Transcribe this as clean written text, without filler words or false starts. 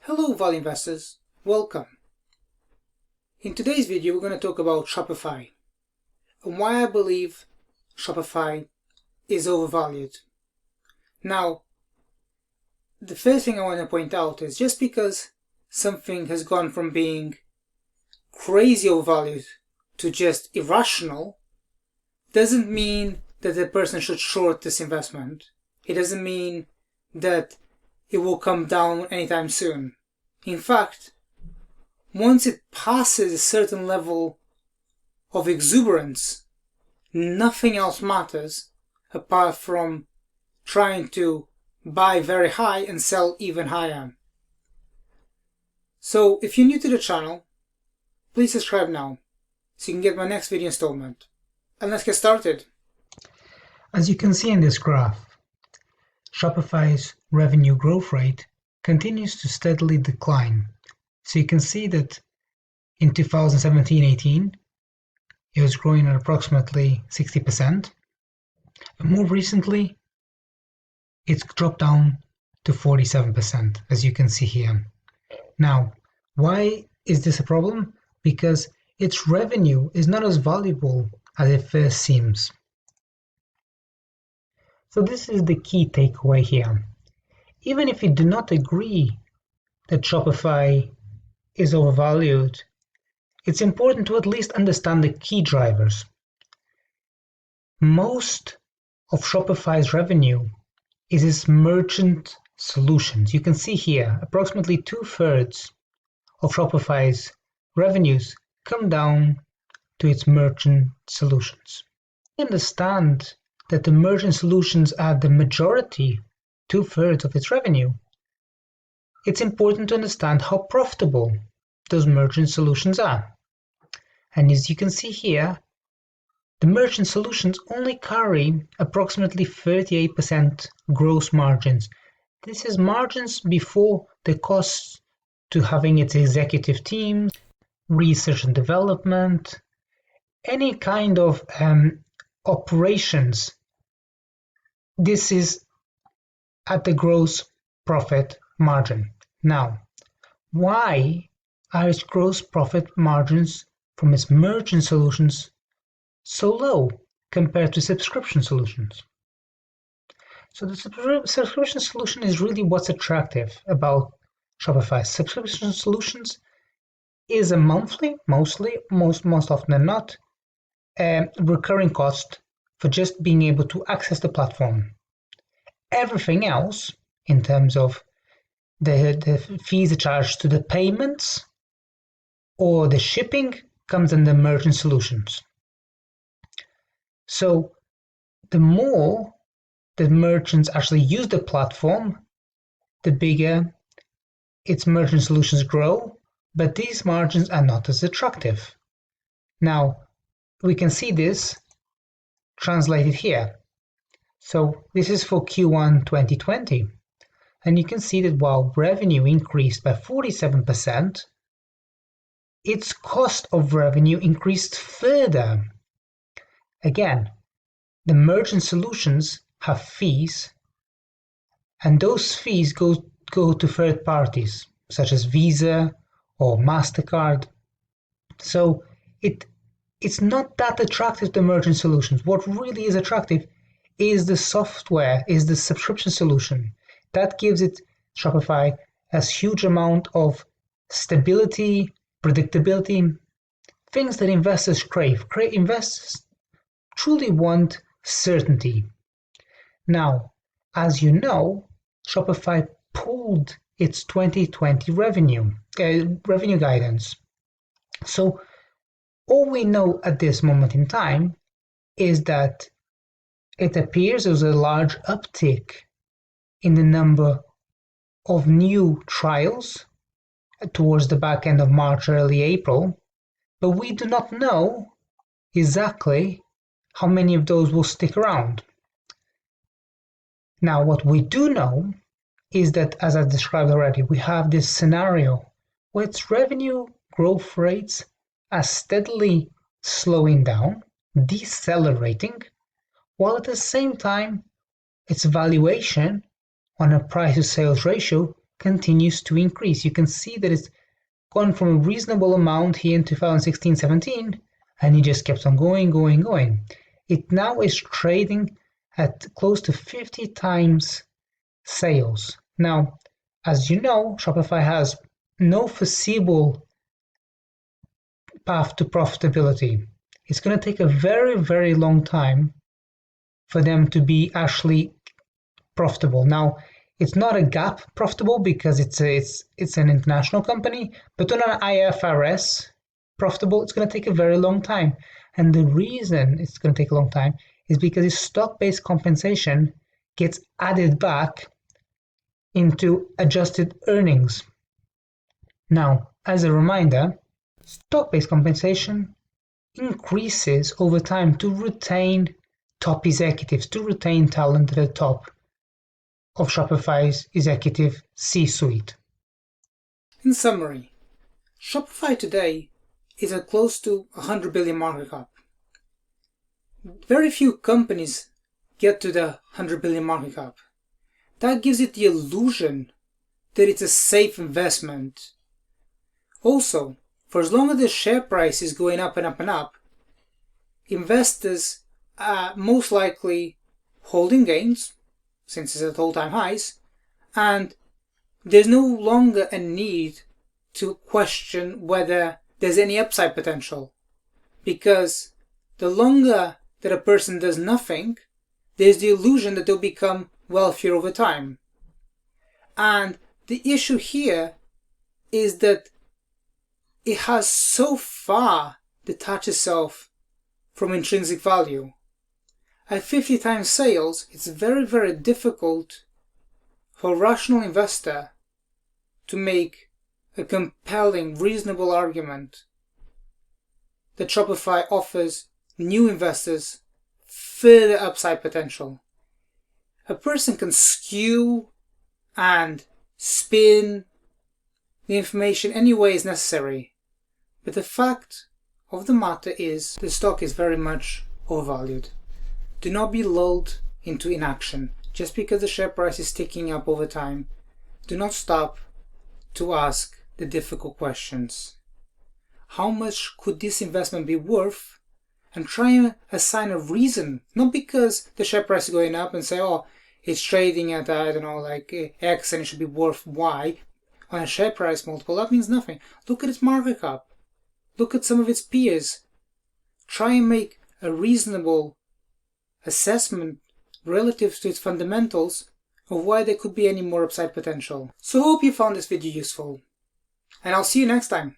Hello value investors, welcome. In today's video we're going to talk about Shopify and why I believe Shopify is overvalued. Now, the first thing I want to point out is just because something has gone from being crazy overvalued to just irrational doesn't mean that the person should short this investment. It doesn't mean that it will come down anytime soon. In fact, once it passes a certain level of exuberance, nothing else matters apart from trying to buy very high and sell even higher. So if you're new to the channel, please subscribe now so you can get my next video installment. And let's get started. As you can see in this graph, Shopify's revenue growth rate continues to steadily decline. So you can see that in 2017-18, it was growing at approximately 60%. And more recently, it's dropped down to 47%, as you can see here. Now, why is this a problem? Because its revenue is not as valuable as it first seems. So this is the key takeaway here. Even if you do not agree that Shopify is overvalued, it's important to at least understand the key drivers. Most of Shopify's revenue is its merchant solutions. You can see here, approximately 2/3 of Shopify's revenues come down to its merchant solutions. We understand that the merchant solutions are the majority, 2/3 of its revenue. It's important to understand how profitable those merchant solutions are. And as you can see here, the merchant solutions only carry approximately 38% gross margins. This is margins before the costs to having its executive team, research and development, any kind of operations. This is at the gross profit margin. Now, why are its gross profit margins from its merchant solutions so low compared to subscription solutions? So the subscription solution is really what's attractive about Shopify. Subscription solutions is a monthly, most often than not, recurring cost for just being able to access the platform. Everything else, in terms of the fees charged to the payments or the shipping, comes under merchant solutions. So the more the merchants actually use the platform, the bigger its merchant solutions grow, but these margins are not as attractive. Now, we can see this translated here. So this is for Q1 2020. And you can see that while revenue increased by 47%, its cost of revenue increased further. Again, the merchant solutions have fees, and those fees go to third parties, such as Visa or MasterCard. So it's not that attractive to merchant solutions. What really is attractive is the software, is the subscription solution. That gives it, Shopify, a huge amount of stability, predictability, things that investors crave. Investors truly want certainty. Now, as you know, Shopify pulled its 2020 revenue guidance. So all we know at this moment in time is that it appears there's a large uptick in the number of new trials towards the back end of March, early April, but we do not know exactly how many of those will stick around. Now, what we do know is that, as I described already, we have this scenario where its revenue growth rates are steadily slowing down, decelerating, while at the same time its valuation on a price to sales ratio continues to increase. You can see that it's gone from a reasonable amount here in 2016-17, and it just kept on going. It now is trading at close to 50 times sales. Now, as you know, Shopify has no foreseeable path to profitability. It's going to take a very, very long time for them to be actually profitable. Now, it's not a GAAP profitable because it's an international company, but on an IFRS profitable, it's going to take a very long time. And the reason it's going to take a long time is because its stock-based compensation gets added back into adjusted earnings. Now, as a reminder, stock-based compensation increases over time to retain top executives, to retain talent at the top of Shopify's executive C-suite. In summary, Shopify today is at close to 100 billion market cap. Very few companies get to the 100 billion market cap. That gives it the illusion that it's a safe investment. Also, for as long as the share price is going up and up and up, investors are most likely holding gains, since it's at all-time highs, and there's no longer a need to question whether there's any upside potential. Because the longer that a person does nothing, there's the illusion that they'll become wealthier over time. And the issue here is that it has so far detached itself from intrinsic value. At 50 times sales, it's very, very difficult for a rational investor to make a compelling, reasonable argument that Shopify offers new investors further upside potential. A person can skew and spin the information any way is necessary, but the fact of the matter is the stock is very much overvalued. Do not be lulled into inaction just because the share price is ticking up over time. Do not stop to ask the difficult questions. How much could this investment be worth? And try and assign a reason, not because the share price is going up and say, oh, it's trading at, I don't know, like X and it should be worth Y. On a share price multiple, that means nothing. Look at its market cap. Look at some of its peers. Try and make a reasonable assessment relative to its fundamentals of why there could be any more upside potential. So I hope you found this video useful, and I'll see you next time.